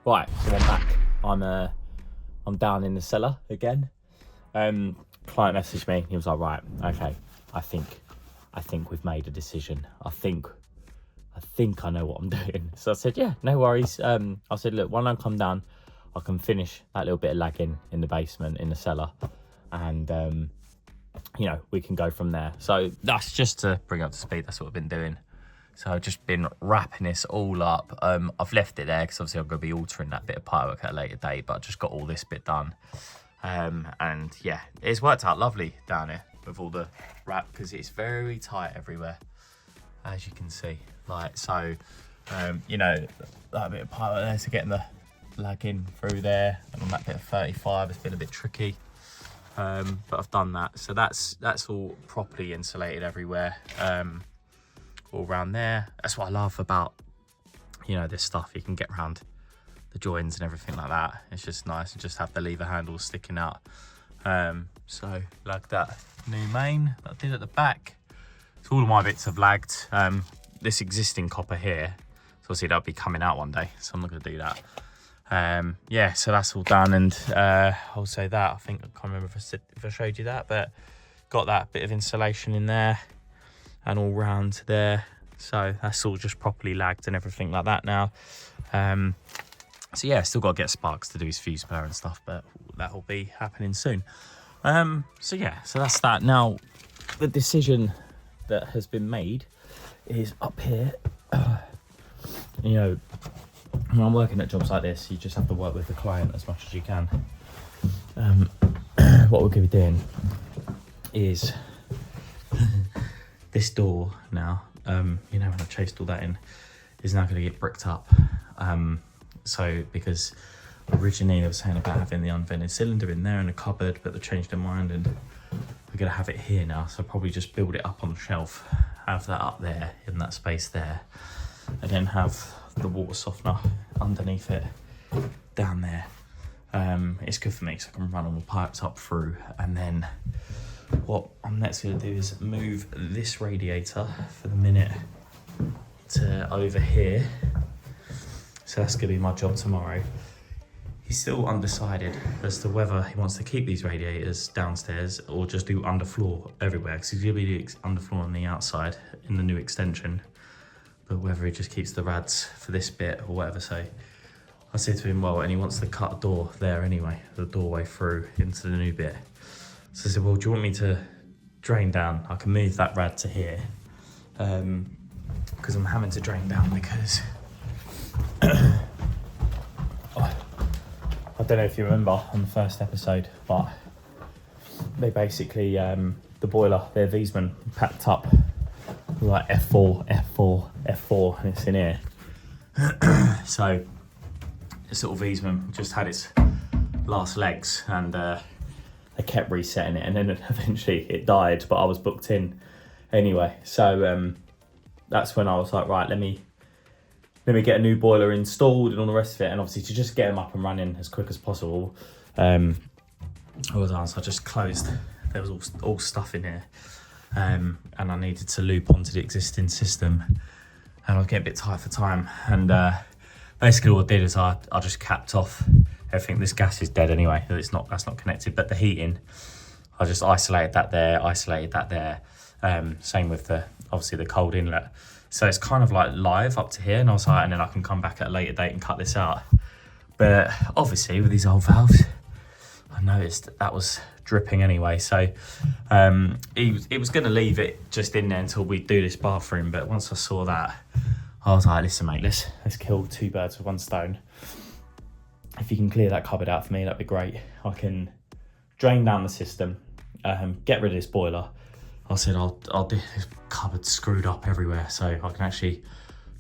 Right, so I'm back. I'm down in the cellar again. Client messaged me. He was like, right, okay, I think we've made a decision. I think I know what I'm doing. So I said, yeah, no worries. I said, look, when I come down, I can finish that little bit of lagging in the basement, in the cellar, and you know, we can go from there. So that's just to bring up to speed. That's what I've been doing. So I've just been wrapping this all up. I've left it there because obviously I'm going to be altering that bit of pipework at a later date, but I just got all this bit done. And yeah, it's worked out lovely down here with all the wrap because it's very tight everywhere, as you can see. Like, so, you know, that bit of pipework there to getting the lagging through there, and on that bit of 35, it's been a bit tricky. But I've done that. So that's all properly insulated everywhere. All around there. That's what I love about, you know, this stuff. You can get around the joins and everything like that. It's just nice to just have the lever handles sticking out. So like that new main that I did at the back. So all of my bits have lagged. This existing copper here, so obviously that'll be coming out one day, so I'm not going to do that. Yeah, so that's all done, and I'll say that, I think, I can't remember if I showed you that, but got that bit of insulation in there and all round there, so that's all just properly lagged and everything like that now. So yeah, still got to get Sparks to do his fuse blur and stuff, but that will be happening soon. So yeah, so that's that. Now the decision that has been made is up here. You know, when I'm working at jobs like this, you just have to work with the client as much as you can. What we're going to be doing is this door now, you know, when I chased all that in, is now going to get bricked up. So because originally they were saying about having the unvented cylinder in there in a cupboard, but they changed their mind and we're going to have it here now. So I'll probably just build it up on the shelf, have that up there in that space there, and then have the water softener underneath it down there. It's good for me because I can run all the pipes up through, and then what I'm next going to do is move this radiator for the minute to over here. So that's going to be my job tomorrow. He's still undecided as to whether he wants to keep these radiators downstairs or just do underfloor everywhere, because he's going to be doing underfloor on the outside in the new extension, but whether he just keeps the rads for this bit or whatever. So I said to him, well, and he wants to cut a door there anyway, the doorway through into the new bit. So I said, well, do you want me to drain down? I can move that rad to here, because I'm having to drain down because I don't know if you remember on the first episode, but they basically, the boiler, their Wiesmann packed up like F4, F4, F4, and it's in here. So this little Wiesmann just had its last legs, and they kept resetting it, and then eventually it died, but I was booked in anyway. So that's when I was like, right, let me get a new boiler installed and all the rest of it, and obviously to just get them up and running as quick as possible. I just closed, there was all stuff in here, and I needed to loop onto the existing system, and I was getting a bit tight for time, and basically what I did is I just capped off everything. This gas is dead anyway, that's not connected, but the heating, I just isolated that there, same with obviously the cold inlet. So it's kind of like live up to here, and I was like, and then I can come back at a later date and cut this out. But obviously with these old valves, I noticed that was dripping anyway. So it was going to leave it just in there until we do this bathroom. But once I saw that, I was like, listen, mate, let's kill two birds with one stone. If you can clear that cupboard out for me, that'd be great. I can drain down the system, get rid of this boiler. I said, I'll do this cupboard screwed up everywhere, so I can actually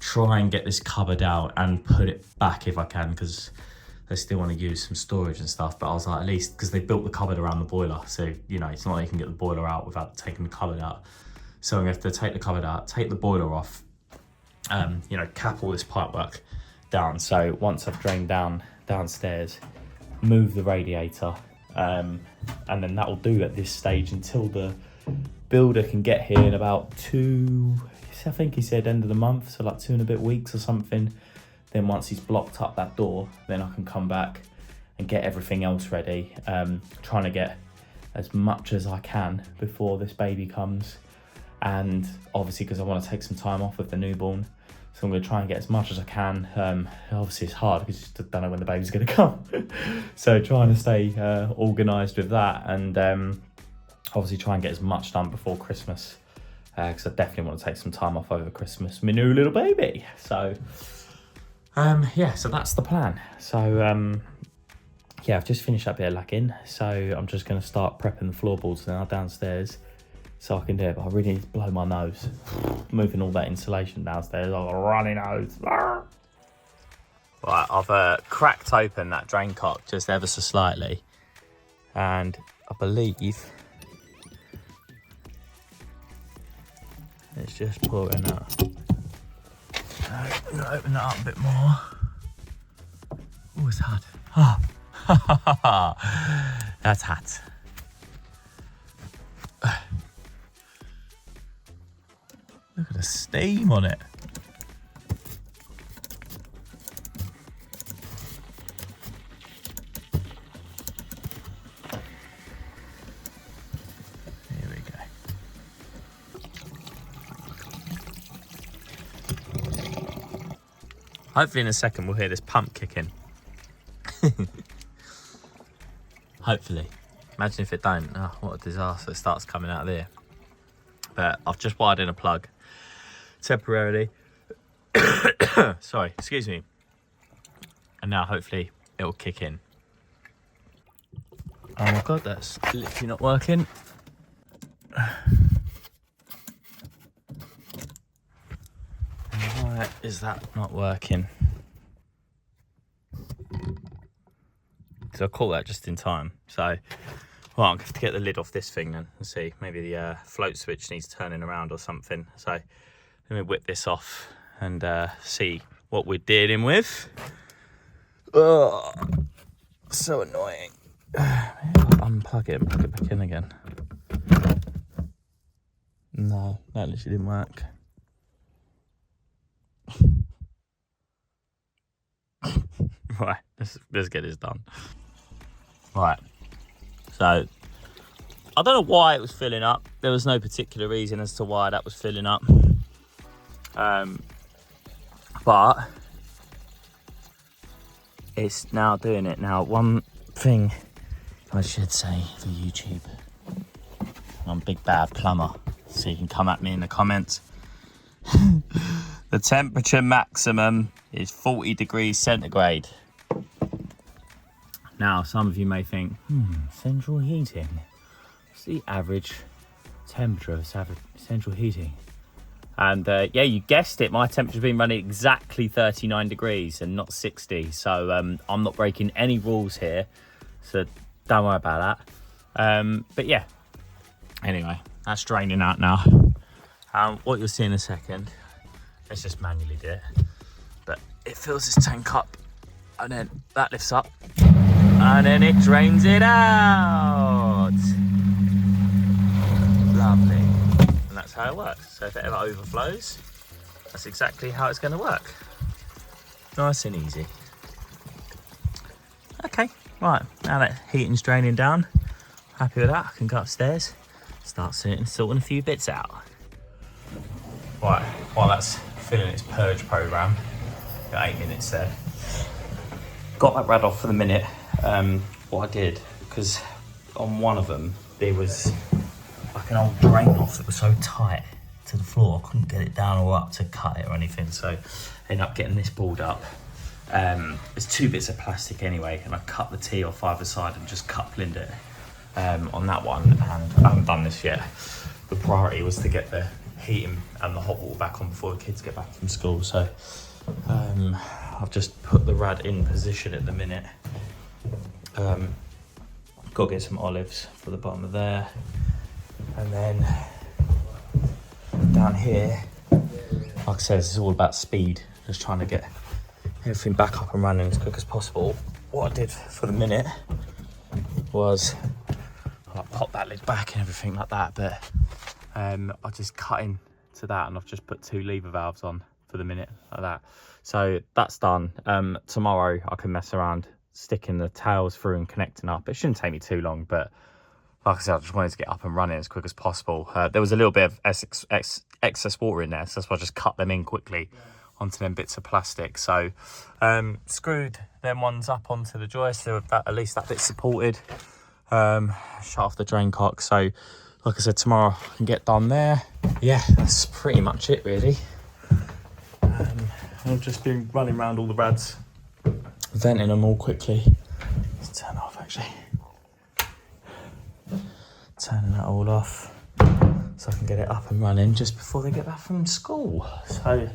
try and get this cupboard out and put it back if I can, because they still want to use some storage and stuff. But I was like, at least, because they built the cupboard around the boiler, so, you know, it's not like you can get the boiler out without taking the cupboard out. So I'm going to have to take the cupboard out, take the boiler off, you know, cap all this pipework down. So once I've drained downstairs, move the radiator, and then that will do at this stage until the builder can get here in about I think he said end of the month, so like 2 and a bit weeks or something. Then once he's blocked up that door, then I can come back and get everything else ready. Trying to get as much as I can before this baby comes. And obviously because I want to take some time off with the newborn. So I'm going to try and get as much as I can. Obviously it's hard because you just don't know when the baby's going to come. So trying to stay organised with that, and obviously try and get as much done before Christmas. Because I definitely want to take some time off over Christmas with my new little baby. So yeah, so that's the plan. So yeah, I've just finished up here lacking, so I'm just going to start prepping the floorboards now downstairs so I can do it. But I really need to blow my nose. Moving all that insulation downstairs, I've got a runny nose. Right, I've cracked open that drain cock just ever so slightly, and I believe it's just pouring out. I'm going to open that up a bit more. Oh, it's hot. Oh. That's hot. Look at the steam on it. Here we go. Hopefully in a second we'll hear this pump kicking. Hopefully. Imagine if it don't. Oh, what a disaster. It starts coming out of there. But I've just wired in a plug temporarily. Sorry, excuse me. And now hopefully it'll kick in. Oh my god, that's literally not working. Why is that not working? So I caught that just in time. So, well, I'm going to have to get the lid off this thing then and see. Maybe the float switch needs turning around or something. So let me whip this off and see what we're dealing with. Oh, so annoying. Unplug it and plug it back in again. No, that literally didn't work. Right, let's get this done. Right, so I don't know why it was filling up. There was no particular reason as to why that was filling up. But it's now doing it. Now, one thing I should say for YouTube, I'm Big Bad Plumber, so you can come at me in the comments. The temperature maximum is 40 degrees centigrade. Now, some of you may think, central heating. What's the average temperature of central heating? And yeah, you guessed it. My temperature's been running exactly 39 degrees and not 60. So I'm not breaking any rules here. So don't worry about that. But yeah, anyway, that's draining out now. What you'll see in a second, let's just manually do it. But it fills this tank up and then that lifts up. And then it drains it out. Lovely. And that's how it works. So if it ever overflows, that's exactly how it's going to work. Nice and easy. Okay, right. Now that heating's draining down, happy with that. I can go upstairs, start sorting a few bits out. Right, while that's filling its purge program, got 8 minutes there. Got that rad off for the minute. What I did, because on one of them there was like an old drain off that was so tight to the floor I couldn't get it down or up to cut it or anything, so I ended up getting this board up. There's 2 bits of plastic anyway, and I cut the T off either side and just coupling it on that one, and I haven't done this yet. The priority was to get the heating and the hot water back on before the kids get back from school, so I've just put the rad in position at the minute. Got to get some olives for the bottom of there, and then down here, like I said, this is all about speed, just trying to get everything back up and running as quick as possible. What I did for the minute was I popped that lid back and everything like that, but I just cut into that and I've just put 2 lever valves on for the minute, like that. So that's done. Tomorrow I can mess around sticking the tails through and connecting up. It shouldn't take me too long, but like I said, I just wanted to get up and running as quick as possible. There was a little bit of excess water in there, so that's why I just cut them in quickly onto them bits of plastic. So screwed them ones up onto the joist, so at least that bit's supported. Shut off the drain cock. So like I said, tomorrow I can get done there. Yeah, that's pretty much it really. I've just been running around all the rads, venting them all quickly. Let's turn it off actually. Turning that all off so I can get it up and running just before they get back from school. So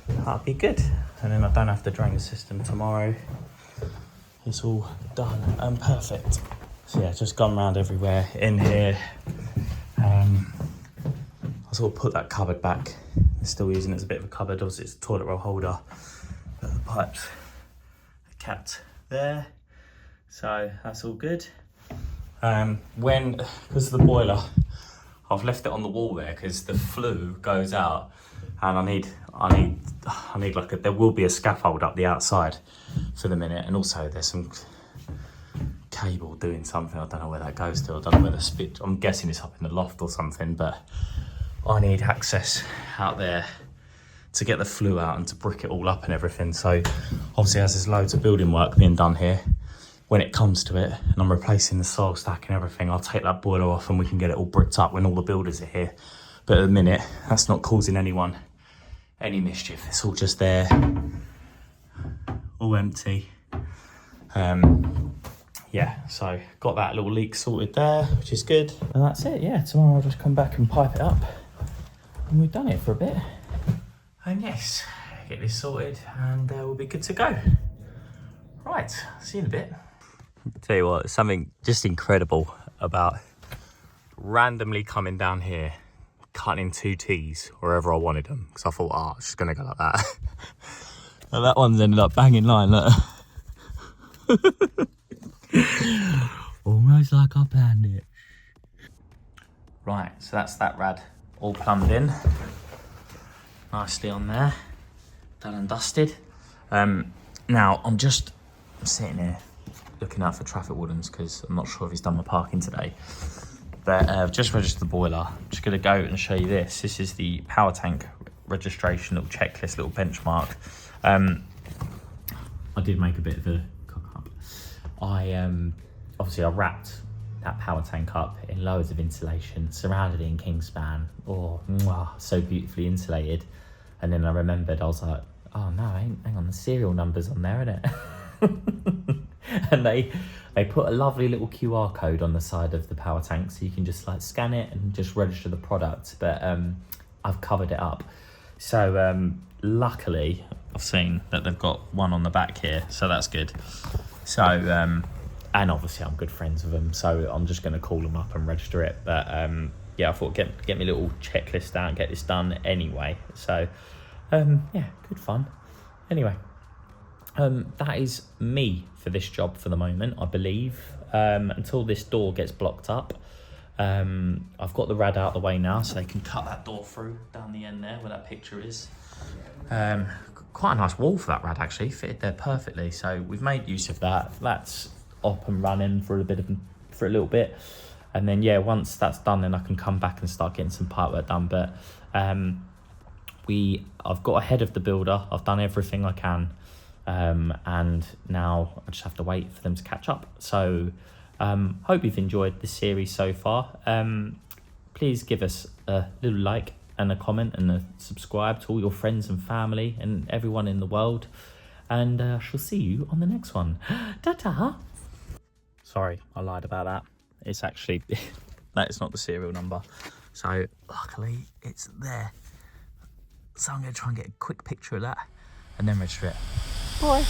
that'll be good. And then I don't have to drain the system tomorrow. It's all done and perfect. So yeah, just gone around everywhere in here. I sort of put that cupboard back. I'm still using it as a bit of a cupboard. Obviously it's a toilet roll holder. But the pipes are kept there. So that's all good. Because of the boiler, I've left it on the wall there because the flue goes out, and I need like there will be a scaffold up the outside for the minute, and also there's some cable doing something. I don't know where that goes to. I don't know where the spit. I'm guessing it's up in the loft or something, but I need access out there to get the flue out and to brick it all up and everything. So obviously, as there's loads of building work being done here, when it comes to it and I'm replacing the soil stack and everything, I'll take that boiler off and we can get it all bricked up when all the builders are here. But at the minute, that's not causing anyone any mischief. It's all just there, all empty. Yeah, so got that little leak sorted there, which is good. And that's it, yeah. Tomorrow I'll just come back and pipe it up. And we've done it for a bit. And yes, get this sorted and we'll be good to go. Right, see you in a bit. Tell you what, something just incredible about randomly coming down here, cutting 2 T's wherever I wanted them, because I thought, oh, it's just going to go like that. And that one's ended up banging line, look. Almost like I planned it. Right, so that's that rad all plumbed in. Nicely on there. Done and dusted. Now, I'm sitting here looking out for traffic wardens because I'm not sure if he's done my parking today. But I've just registered the boiler. I'm just going to go and show you this. This is the Powertank registration little checklist, little benchmark. I did make a bit of a cock up. Obviously I wrapped that Powertank up in loads of insulation, surrounded it in Kingspan. Oh, so beautifully insulated. And then I remembered, I was like, oh no, hang on, the serial number's on there, isn't it? And they put a lovely little QR code on the side of the Powertank, so you can just like scan it and just register the product. But I've covered it up. So luckily I've seen that they've got one on the back here, so that's good. So and obviously I'm good friends with them, so I'm just going to call them up and register it. But yeah, I thought get me a little checklist out and get this done anyway. So yeah, good fun. Anyway, that is me for this job for the moment, I believe, until this door gets blocked up. I've got the rad out of the way now, so they can cut that door through down the end there where that picture is. Quite a nice wall for that rad, actually, fitted there perfectly. So we've made use of that. That's up and running for a little bit, and then yeah, once that's done, then I can come back and start getting some pipework done. But I've got ahead of the builder. I've done everything I can, and now I just have to wait for them to catch up. So hope you've enjoyed this series so far. Please give us a little like and a comment and a subscribe to all your friends and family and everyone in the world, and I shall see you on the next one. Ta-ta. Sorry, I lied about that. It's actually that is not the serial number, so luckily it's there. So I'm going to try and get a quick picture of that and then register it. Bye.